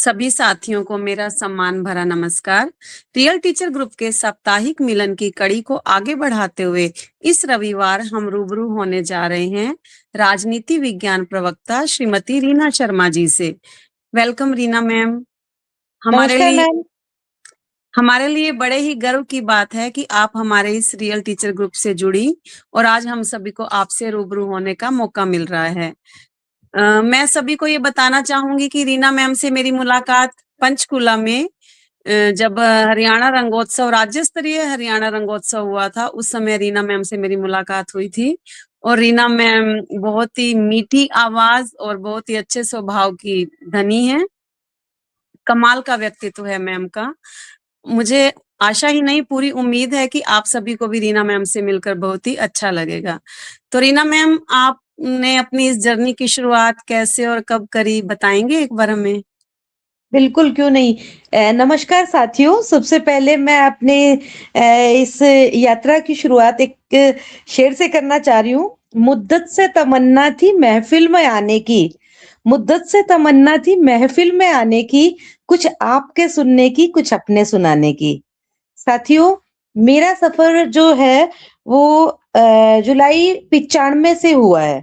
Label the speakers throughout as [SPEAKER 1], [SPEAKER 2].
[SPEAKER 1] सभी साथियों को मेरा सम्मान भरा नमस्कार। रियल टीचर ग्रुप के साप्ताहिक मिलन की कड़ी को आगे बढ़ाते हुए इस रविवार हम रूबरू होने जा रहे हैं राजनीति विज्ञान प्रवक्ता श्रीमती रीना शर्मा जी से। Welcome Reena ma'am. हमारे
[SPEAKER 2] नमस्कार
[SPEAKER 1] लिए
[SPEAKER 2] मैम।
[SPEAKER 1] हमारे लिए बड़े ही गर्व की बात है कि आप हमारे इस रियल टीचर ग्रुप से जुड़ी और आज हम सभी को आपसे रूबरू होने का मौका मिल रहा है। मैं सभी को ये बताना चाहूंगी कि रीना मैम से मेरी मुलाकात पंचकुला में जब हरियाणा रंगोत्सव राज्य स्तरीय हरियाणा रंगोत्सव हुआ था, उस समय रीना मैम से मेरी मुलाकात हुई थी। और रीना मैम बहुत ही मीठी आवाज और बहुत ही अच्छे स्वभाव की धनी है। कमाल का व्यक्तित्व है मैम का। मुझे आशा ही नहीं पूरी उम्मीद है कि आप सभी को भी रीना मैम से मिलकर बहुत ही अच्छा लगेगा। तो रीना मैम, आपने अपनी इस जर्नी की शुरुआत कैसे और कब करी, बताएंगे एक बार हमें?
[SPEAKER 2] बिल्कुल, क्यों नहीं। नमस्कार साथियों, सबसे पहले मैं अपने इस यात्रा की शुरुआत एक शेर से करना चाह रही हूँ। मुद्दत से तमन्ना थी महफिल में आने की, मुद्दत से तमन्ना थी महफिल में आने की, कुछ आपके सुनने की, कुछ अपने सुनाने की। साथियों, मेरा सफर जो है वो जुलाई 95 से हुआ है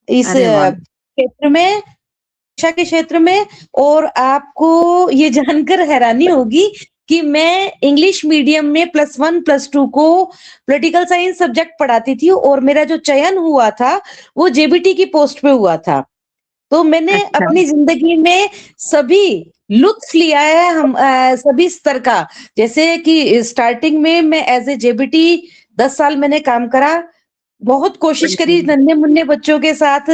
[SPEAKER 2] इस
[SPEAKER 1] अरे वाह!
[SPEAKER 2] क्षेत्र में, शिक्षा के क्षेत्र में। और आपको ये जानकर हैरानी होगी कि मैं इंग्लिश मीडियम में +1 +2 को पॉलिटिकल साइंस सब्जेक्ट पढ़ाती थी और मेरा जो चयन हुआ था वो जेबीटी की पोस्ट पे हुआ था। तो मैंने
[SPEAKER 1] अच्छा।
[SPEAKER 2] अपनी जिंदगी में सभी लुत्फ लिया है, हम सभी स्तर का। जैसे कि स्टार्टिंग में मैं एज ए जेबीटी 10 साल मैंने काम करा, बहुत कोशिश करी
[SPEAKER 1] बिल्कुल।
[SPEAKER 2] नन्हे मुन्ने बच्चों के साथ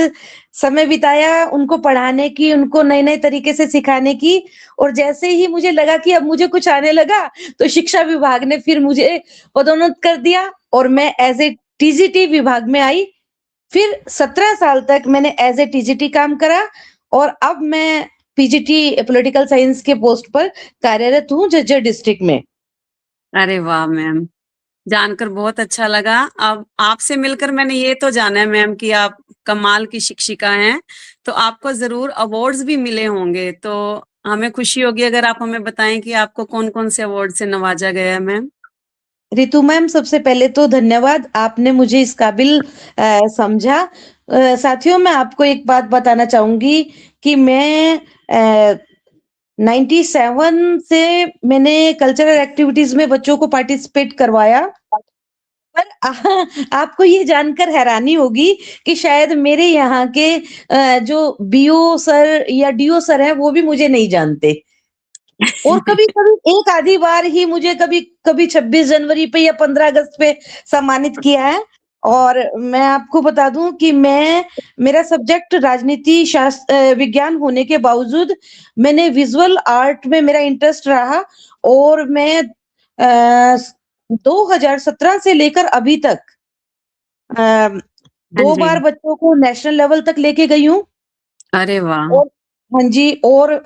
[SPEAKER 2] समय बिताया, उनको पढ़ाने की, उनको नए नए तरीके से सिखाने की। और जैसे ही मुझे लगा कि अब मुझे कुछ आने लगा, तो शिक्षा विभाग ने फिर मुझे पदोन्नत कर दिया और मैं एज ए टीजीटी विभाग में आई। फिर 17 साल तक मैंने एज ए टीजीटी काम करा और अब मैं पीजीटी पॉलिटिकल साइंस के पोस्ट पर कार्यरत हूँ झज्जर डिस्ट्रिक्ट में।
[SPEAKER 1] अरे वाह मैम! जानकर बहुत अच्छा लगा। अब आपसे मिलकर मैंने ये तो जाना है मैम कि आप कमाल की शिक्षिका हैं, तो आपको ज़रूर अवार्ड्स भी मिले होंगे, तो हमें खुशी होगी अगर आप हमें बताएँ कि आपको कौन-कौन से अवार्ड से नवाजा गया है मैम?
[SPEAKER 2] रितु मैम, सबसे पहले तो धन्यवाद, आपने मुझे इस काबिल समझा। साथियों, मैं आपको एक बात बताना चाहूंगी कि मैं 97 से मैंने कल्चरल एक्टिविटीज में बच्चों को पार्टिसिपेट करवाया। पर आपको ये जानकर हैरानी होगी कि शायद मेरे यहाँ के जो बीओ सर या डीओ सर हैं वो भी मुझे नहीं जानते। और कभी-कभी एक आधी बार ही मुझे कभी कभी 26 जनवरी पे या 15 अगस्त पे सम्मानित किया है। और मैं आपको बता दूं कि मेरा सब्जेक्ट राजनीति विज्ञान होने के बावजूद मैंने विजुअल आर्ट में मेरा इंटरेस्ट रहा और मैं 2017 से लेकर अभी तक अ,
[SPEAKER 1] हाँ
[SPEAKER 2] 2
[SPEAKER 1] जी।
[SPEAKER 2] बार बच्चों को नेशनल लेवल तक लेके गई हूँ।
[SPEAKER 1] अरे वाह!
[SPEAKER 2] और हाँ जी, और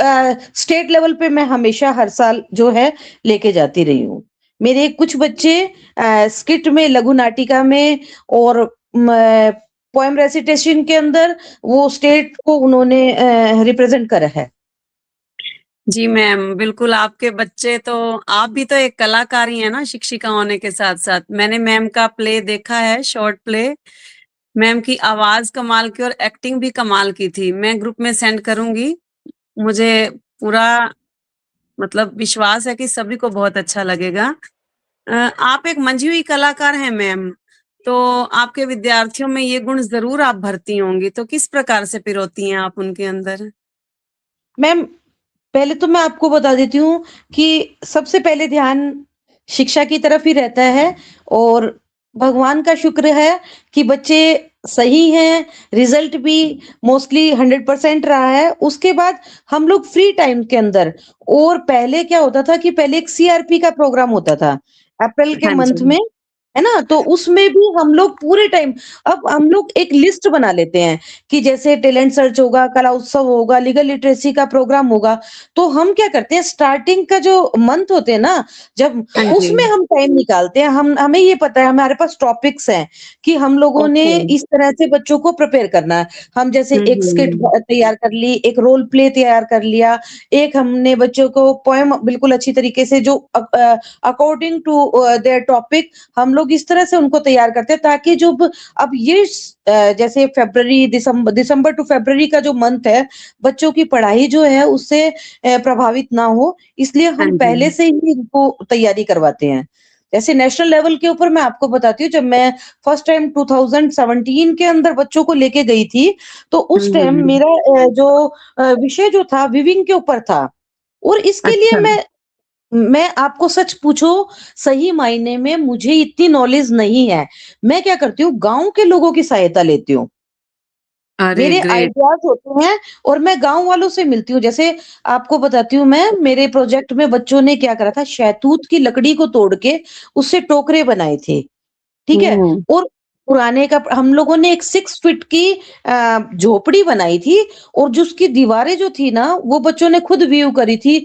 [SPEAKER 2] स्टेट लेवल पे मैं हमेशा हर साल जो है लेके जाती रही हूँ। मेरे कुछ बच्चे स्किट में, लघु नाटिका में और पोएम रेसिटेशन के अंदर वो स्टेट को उन्होंने रिप्रेजेंट करा है।
[SPEAKER 1] जी मैम, बिल्कुल आपके बच्चे तो आप भी तो एक कलाकार ही हैं ना शिक्षिका होने के साथ-साथ। मैंने मैम का प्ले देखा है, शॉर्ट प्ले। मैम की आवाज़ कमाल की और एक्टिंग भी कमाल की थी। मैं ग्रुप में सेंड करूँगी। मुझे पूरा मतलब विश्वास है कि सभी को बहुत अच्छा लगेगा। आप एक मंझी हुई कलाकार हैं मैम, तो आपके विद्यार्थियों में ये गुण ज़रूर आप भरती होंगी, तो किस प्रकार से पिरोती हैं आप उनके अंदर?
[SPEAKER 2] मैम, पहले तो मैं आपको बता देती हूँ कि सबसे पहले ध्यान शिक्षा की तरफ ही रहता है। और भगवान का शुक्र है कि बच्चे सही हैं, रिजल्ट भी मोस्टली 100% रहा है। उसके बाद हम लोग फ्री टाइम के अंदर, और पहले क्या होता था कि पहले एक सीआरपी का प्रोग्राम होता था अप्रैल के
[SPEAKER 1] हाँ
[SPEAKER 2] मंथ
[SPEAKER 1] जी।
[SPEAKER 2] में। है ना? तो उसमें भी हम लोग पूरे टाइम, अब हम लोग एक लिस्ट बना लेते हैं कि जैसे टैलेंट सर्च होगा, कला उत्सव होगा, लीगल लिटरेसी का प्रोग्राम होगा, तो हम क्या करते हैं, स्टार्टिंग का जो मंथ होते हैं ना, जब
[SPEAKER 1] हाँ जी।
[SPEAKER 2] उसमें हम टाइम निकालते हैं, हमें ये पता है, हमारे पास टॉपिक्स हैं कि हम लोगों ने
[SPEAKER 1] ओके।
[SPEAKER 2] इस तरह से बच्चों को प्रिपेयर करना है। हम जैसे एक स्किट
[SPEAKER 1] हम्म।
[SPEAKER 2] तैयार कर ली, एक रोल प्ले तैयार कर लिया, एक हमने बच्चों को पोएम बिल्कुल अच्छी तरीके से जो अकॉर्डिंग टू देयर टॉपिक, हम लोग इस तरह से उनको तैयार करते हैं ताकि जो अब ये जैसे फरवरी दिसंबर टू फरवरी का जो मंथ है, बच्चों की पढ़ाई जो है उससे प्रभावित ना हो, इसलिए
[SPEAKER 1] हाँ
[SPEAKER 2] हम
[SPEAKER 1] जी।
[SPEAKER 2] पहले से ही इनको तैयारी करवाते हैं। जैसे नेशनल लेवल के ऊपर मैं आपको बताती हूँ, जब मैं फर्स्ट टाइम 2017 के अंदर बच्चों को लेके गई थी, तो उस टाइम
[SPEAKER 1] हम्म।
[SPEAKER 2] मेरा जो विषय जो था विविंग के ऊपर था, और इसके लिए
[SPEAKER 1] अच्छा।
[SPEAKER 2] मैं आपको सच पूछो, सही मायने में मुझे इतनी नॉलेज नहीं है। मैं क्या करती हूँ, गाँव के लोगों की सहायता लेती हूँ।
[SPEAKER 1] अरे
[SPEAKER 2] मेरे
[SPEAKER 1] ग्रेट।
[SPEAKER 2] आइडियाज़ होते हैं और मैं गाँव वालों से मिलती हूँ। जैसे आपको बताती हूँ मैं, मेरे प्रोजेक्ट में बच्चों ने क्या करा था, शहतूत की लकड़ी को तोड़ के उससे टोकरे बनाए थे, ठीक है?
[SPEAKER 1] ओह!
[SPEAKER 2] और पुराने का हम लोगों ने एक 6 फीट की झोपड़ी बनाई थी, और जो उसकी दीवारें जो थी ना, वो बच्चों ने खुद वीव करी थी।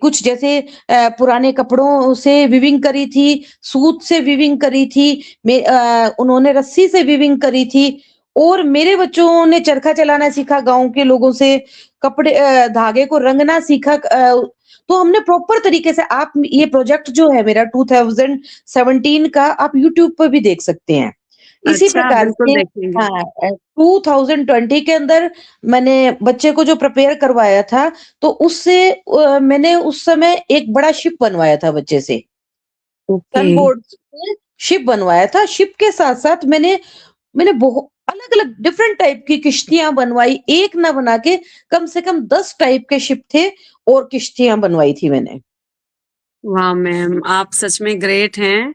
[SPEAKER 2] कुछ जैसे पुराने कपड़ों से वीविंग करी थी, सूत से वीविंग करी थी, उन्होंने रस्सी से वीविंग करी थी, और मेरे बच्चों ने चरखा चलाना सीखा गाँव के लोगों से, कपड़े धागे को रंगना सीखा। तो हमने प्रॉपर तरीके से, आप ये प्रोजेक्ट जो है मेरा 2017 का, आप यूट्यूब पर भी देख सकते हैं। इसी
[SPEAKER 1] अच्छा,
[SPEAKER 2] प्रकार
[SPEAKER 1] बिल्कुल
[SPEAKER 2] से
[SPEAKER 1] देखेंगे।
[SPEAKER 2] हाँ, 2020 के अंदर मैंने बच्चे को जो प्रिपेयर करवाया था, तो उससे मैंने उस समय एक बड़ा शिप बनवाया था बच्चे से।
[SPEAKER 1] ओके।
[SPEAKER 2] सन बोर्ड से शिप बनवाया था। शिप के साथ-साथ मैंने मैंने बहु अलग-अलग डिफरेंट टाइप की किश्तियाँ बनवाई, एक ना बना के कम से कम 10 टाइप के शिप थे, और किश्तियाँ बनवाई थी मैंने।
[SPEAKER 1] वाह मैम! आप सच में ग्रेट हैं।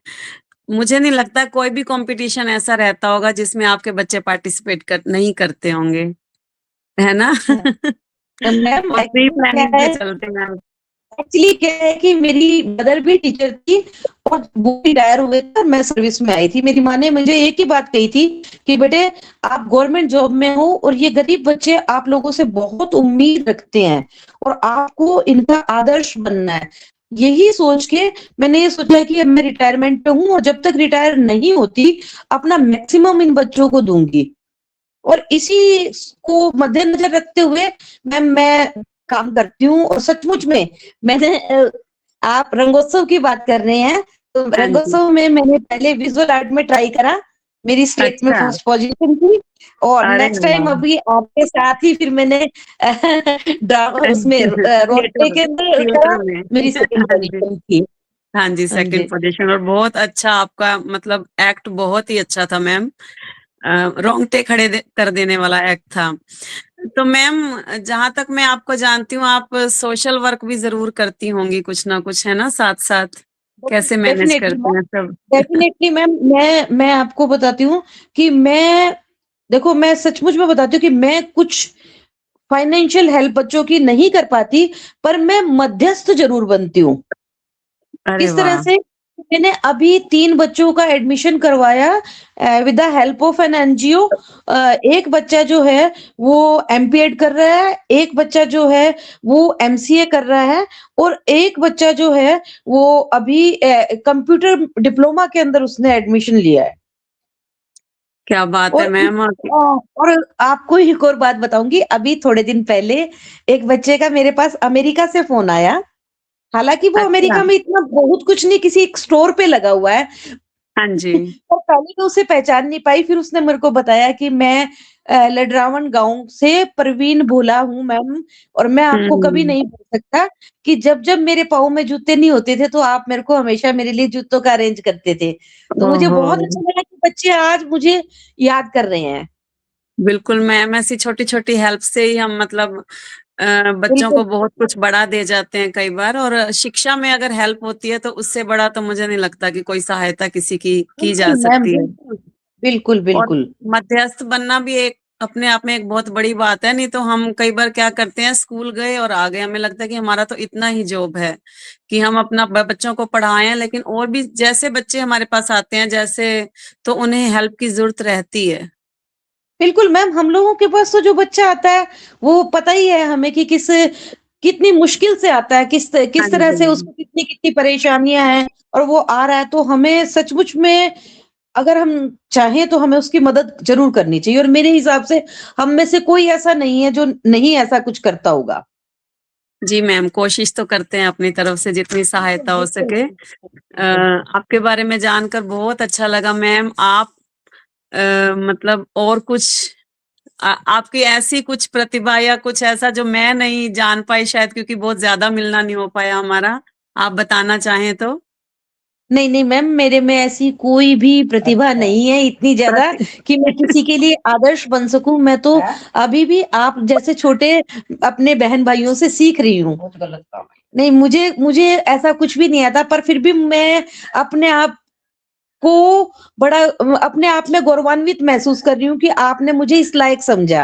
[SPEAKER 1] मुझे नहीं लगता कोई भी कॉम्पिटिशन ऐसा रहता होगा जिसमें आपके बच्चे पार्टिसिपेट नहीं करते होंगे, है ना?
[SPEAKER 2] मैम
[SPEAKER 1] उतनी
[SPEAKER 2] एक्चुअली क्या
[SPEAKER 1] प्लानिंग के
[SPEAKER 2] है,
[SPEAKER 1] चलते हैं।
[SPEAKER 2] कि मेरी मदर भी टीचर थी, और वो रिटायर हुए थे और मैं सर्विस में आई थी। मेरी माँ ने मुझे एक ही बात कही थी कि बेटे, आप गवर्नमेंट जॉब में हो, और ये गरीब बच्चे आप लोगों से बहुत उम्मीद रखते हैं, और आपको इनका आदर्श बनना है। यही सोच के मैंने ये सोचा कि अब मैं रिटायरमेंट पे हूँ, और जब तक रिटायर नहीं होती, अपना मैक्सिमम इन बच्चों को दूंगी। और इसी को मद्देनजर रखते हुए मैं काम करती हूँ, और सचमुच में मैंने आप रंगोत्सव की बात कर रहे हैं, तो
[SPEAKER 1] हाँ जी।
[SPEAKER 2] रंगोत्सव में मैंने पहले विजुअल आर्ट में ट्राई करा, मेरी स्टेट में
[SPEAKER 1] अच्छा,
[SPEAKER 2] फर्स्ट पोजीशन थी, और
[SPEAKER 1] अरे
[SPEAKER 2] नेक्स्ट टाइम
[SPEAKER 1] वाह!
[SPEAKER 2] अभी आपके साथ ही फिर मैंने उसमें रोल प्ले
[SPEAKER 1] थिएटर
[SPEAKER 2] के अंदर
[SPEAKER 1] थिएटर
[SPEAKER 2] करा,
[SPEAKER 1] में।
[SPEAKER 2] मेरी सेकंड
[SPEAKER 1] हाँ जी।
[SPEAKER 2] पोजीशन थी।
[SPEAKER 1] हाँ जी,
[SPEAKER 2] हाँ
[SPEAKER 1] सेकंड
[SPEAKER 2] जी।
[SPEAKER 1] पोज़ीशन और बहुत अच्छा आपका मतलब एक्ट बहुत ही अच्छा था मैम। रोंगटे खड़े कर देने वाला एक्ट था। तो मैम जहाँ तक मैं आपको जानती हूँ आप सोशल वर्क भी ज़रूर करती होंगी कुछ ना कुछ, है ना? साथ-साथ कैसे मैनेज
[SPEAKER 2] डेफिनेटली
[SPEAKER 1] करती
[SPEAKER 2] मैम,
[SPEAKER 1] हैं सब?
[SPEAKER 2] डेफिनेटली मैम, मैं आपको बताती हूँ कि देखो, मैं सचमुच में बताती हूँ कि मैं कुछ फाइनेंशियल हेल्प बच्चों की नहीं कर पाती, पर मैं मध्यस्थ ज़रूर बनती हूँ।
[SPEAKER 1] अरे
[SPEAKER 2] किस तरह
[SPEAKER 1] वाह!
[SPEAKER 2] से, मैंने अभी 3 बच्चों का एडमिशन करवाया with the help of an NGO. एक बच्चा जो है वो एमपीएड कर रहा है, एक बच्चा जो है वो एमसीए कर रहा है, और एक बच्चा जो है वो अभी कंप्यूटर डिप्लोमा के अंदर उसने एडमिशन लिया है।
[SPEAKER 1] क्या बात है
[SPEAKER 2] और
[SPEAKER 1] मैम।
[SPEAKER 2] और आपको एक और बात बताऊँगी, अभी थोड़े दिन पहले एक बच्चे का मेरे पास अमेरिका से फ़ोन आया। हालाँकि वो
[SPEAKER 1] अच्छा,
[SPEAKER 2] अमेरिका में इतना बहुत कुछ नहीं, किसी एक स्टोर पे लगा हुआ है।
[SPEAKER 1] हाँ जी।
[SPEAKER 2] पर पहले तो उसे पहचान नहीं पाई, फिर उसने मेरे को बताया कि मैं लडरावन गाँव से परवीन बोला हूँ मैम, और मैं आपको कभी
[SPEAKER 1] हुँ।
[SPEAKER 2] नहीं भूल सकता कि जब-जब मेरे पाँव में जूते नहीं होते थे, तो आप मेरे को हमेशा मेरे लिए जूतों का अरेंज करते थे। तो मुझे
[SPEAKER 1] ओहो!
[SPEAKER 2] बहुत अच्छा लगा कि बच्चे आज मुझे याद कर रहे हैं।
[SPEAKER 1] बिल्कुल मैम ऐसी छोटी-छोटी हेल्प से ही हम मतलब बच्चों को
[SPEAKER 2] बिल्कुल,
[SPEAKER 1] बहुत कुछ बड़ा दे जाते हैं कई बार और शिक्षा में अगर हेल्प होती है तो उससे बड़ा तो मुझे नहीं लगता कि कोई सहायता किसी की जा
[SPEAKER 2] बिल्कुल मैम,
[SPEAKER 1] सकती है।
[SPEAKER 2] बिल्कुल। बिल्कुल,
[SPEAKER 1] और
[SPEAKER 2] बिल्कुल।
[SPEAKER 1] मध्यस्थ बनना भी एक अपने आप में एक बहुत बड़ी बात है। नहीं तो हम कई बार क्या करते हैं, स्कूल गए और आ गए, हमें लगता है कि हमारा तो इतना ही जॉब है कि हम अपना बच्चों को पढ़ाएं, लेकिन और भी जैसे बच्चे हमारे पास आते हैं जैसे, तो उन्हें हेल्प की जरूरत रहती है।
[SPEAKER 2] बिल्कुल मैम, हम लोगों के पास तो जो बच्चा आता है, वो पता ही है हमें कि कितनी मुश्किल से आता है,
[SPEAKER 1] हाँ
[SPEAKER 2] किस तरह
[SPEAKER 1] जी।
[SPEAKER 2] से उसको कितनी-कितनी परेशानियाँ हैं और वो आ रहा है, तो हमें सचमुच में अगर हम चाहें तो हमें उसकी मदद ज़रूर करनी चाहिए और मेरे हिसाब से हम में से कोई ऐसा नहीं है जो नहीं ऐसा कुछ करता होगा।
[SPEAKER 1] जी मैम, कोशिश तो करते हैं अपनी तरफ से जितनी
[SPEAKER 2] बिल्कुल,
[SPEAKER 1] सहायता हो
[SPEAKER 2] बिल्कुल,
[SPEAKER 1] सके।
[SPEAKER 2] बिल्कुल।
[SPEAKER 1] आपके बारे में जानकर बहुत अच्छा लगा मैम। आप मतलब और कुछ आपकी ऐसी कुछ प्रतिभा या कुछ ऐसा जो मैं नहीं जान पाई शायद, क्योंकि बहुत ज्यादा मिलना नहीं हो पाया हमारा, आप बताना चाहें तो?
[SPEAKER 2] नहीं, नहीं मैम, मेरे में ऐसी कोई भी प्रतिभा नहीं है इतनी ज़्यादा
[SPEAKER 1] प्रति
[SPEAKER 2] कि मैं किसी के लिए आदर्श बन सकूँ। मैं तो अभी भी आप जैसे छोटे अपने बहन-भाइयों से सीख रही हूँ। बहुत गलत काम है। नहीं, मुझे मुझे ऐसा कुछ भी नहीं आता, पर फिर भी मैं अपने आप को बड़ा अपने आप में गौरवान्वित महसूस कर रही हूँ कि आपने मुझे इस लायक समझा।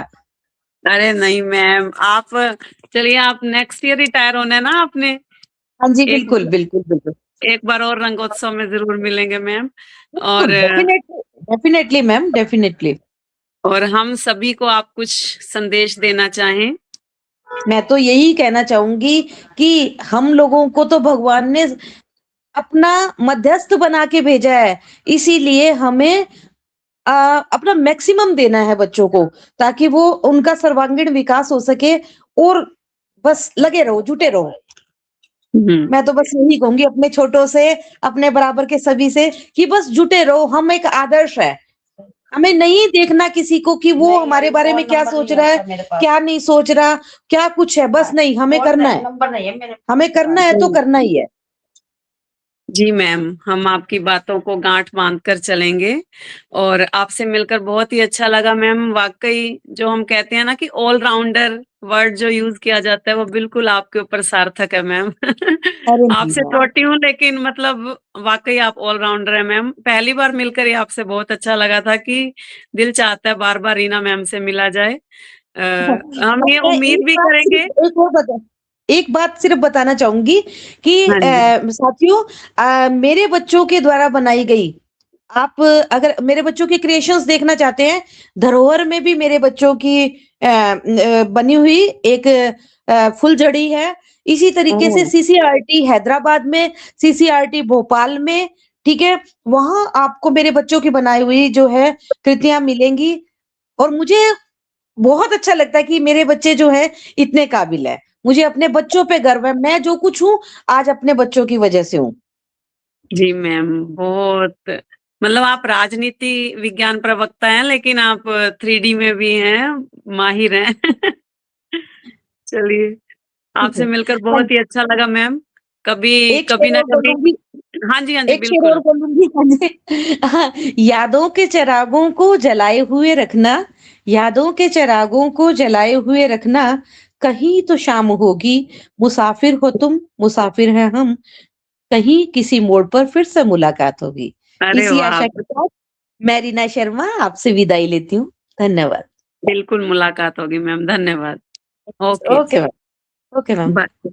[SPEAKER 1] अरे नहीं मैम, आप चलिए, आप नेक्स्ट ईयर रिटायर होना है ना आपने?
[SPEAKER 2] हाँ जी,
[SPEAKER 1] एक
[SPEAKER 2] बिल्कुल, बिल्कुल, बिल्कुल।
[SPEAKER 1] एक बार और रंगोत्सव में जरूर मिलेंगे मैम। और
[SPEAKER 2] बिल्कुल, डेफ़िनेटली, डेफ़िनेटली मैम, डेफ़िनेटली।
[SPEAKER 1] और हम सभी को आप कुछ संदेश देना चाहें?
[SPEAKER 2] मैं तो यही कहना चाहूँगी कि हम लोगों को तो भगवान ने अपना मध्यस्थ बना के भेजा है, इसीलिए हमें अ, अपना मैक्सिमम देना है बच्चों को, ताकि वो उनका सर्वांगीण विकास हो सके और बस लगे रहो, जुटे रहो।
[SPEAKER 1] हम्म।
[SPEAKER 2] मैं तो बस यही कहूँगी अपने छोटों से, अपने बराबर के सभी से कि बस जुटे रहो, हम एक आदर्श है। हमें नहीं देखना किसी को कि वो हमारे बारे में क्या सोच रहा है, क्या नहीं सोच रहा, क्या कुछ है, बस नहीं, हमें करना है। हमें करना है तो करना ही है।
[SPEAKER 1] जी मैम, हम आपकी बातों को गांठ बांध कर चलेंगे। और आपसे मिलकर बहुत ही अच्छा लगा मैम। वाकई जो हम कहते हैं ना कि ऑलराउंडर वर्ड जो यूज किया जाता है, वो बिल्कुल आपके ऊपर सार्थक है मैम।
[SPEAKER 2] अरे नहीं
[SPEAKER 1] आपसे
[SPEAKER 2] मैम।
[SPEAKER 1] छोटी हूँ लेकिन मतलब वाकई आप ऑलराउंडर है मैम। पहली बार मिलकर ही आपसे बहुत अच्छा लगा था कि दिल चाहता है बार बार रीना मैम से मिला जाए। हम ये
[SPEAKER 2] मैं
[SPEAKER 1] उम्मीद भी करेंगे।
[SPEAKER 2] एक बात सिर्फ बताना चाहूँगी कि
[SPEAKER 1] हाँ जी।
[SPEAKER 2] साथियों, मेरे बच्चों के द्वारा बनाई गई, आप अगर मेरे बच्चों की क्रिएशंस देखना चाहते हैं, धरोहर में भी मेरे बच्चों की बनी हुई एक फुलझड़ी है। इसी तरीके से
[SPEAKER 1] ओह।
[SPEAKER 2] सीसीआरटी हैदराबाद में, सीसीआरटी भोपाल में, ठीक है? वहाँ आपको मेरे बच्चों की बनाई हुई जो है कृतियाँ मिलेंगी और मुझे बहुत अच्छा लगता है कि मेरे बच्चे जो हैं इतने काबिल हैं। मुझे अपने बच्चों पे गर्व है। मैं जो कुछ हूँ, आज अपने बच्चों की वजह से हूँ।
[SPEAKER 1] जी मैम, बहुत मतलब आप राजनीति विज्ञान प्रवक्ता हैं, लेकिन आप 3D में भी हैं, माहिर हैं। चलिए,
[SPEAKER 2] ठीक
[SPEAKER 1] आपसे
[SPEAKER 2] है।
[SPEAKER 1] मिलकर
[SPEAKER 2] हाँ,
[SPEAKER 1] बहुत ही अच्छा लगा मैम। कभी
[SPEAKER 2] एक
[SPEAKER 1] कभी
[SPEAKER 2] शेर
[SPEAKER 1] ना
[SPEAKER 2] और
[SPEAKER 1] कभी।
[SPEAKER 2] बोलूँगी,
[SPEAKER 1] हाँ जी,
[SPEAKER 2] एक शेर और
[SPEAKER 1] बिल्कुल।
[SPEAKER 2] बोलूँगी। हाँ जी। हाँ, यादों के चिरागों को जलाए हुए रखना, यादों के चिरागों को जलाए हुए रखना, कहीं तो शाम होगी, मुसाफिर हो तुम, मुसाफिर हैं हम, कहीं किसी मोड़ पर फिर से मुलाकात होगी।
[SPEAKER 1] अरे
[SPEAKER 2] इसी
[SPEAKER 1] वाह!
[SPEAKER 2] आशा के साथ मैं रीना शर्मा आपसे विदाई लेती हूँ। धन्यवाद।
[SPEAKER 1] बिल्कुल मुलाकात होगी मैम, धन्यवाद। Okay,
[SPEAKER 2] okay ma'am, okay ma'am.
[SPEAKER 1] Bye.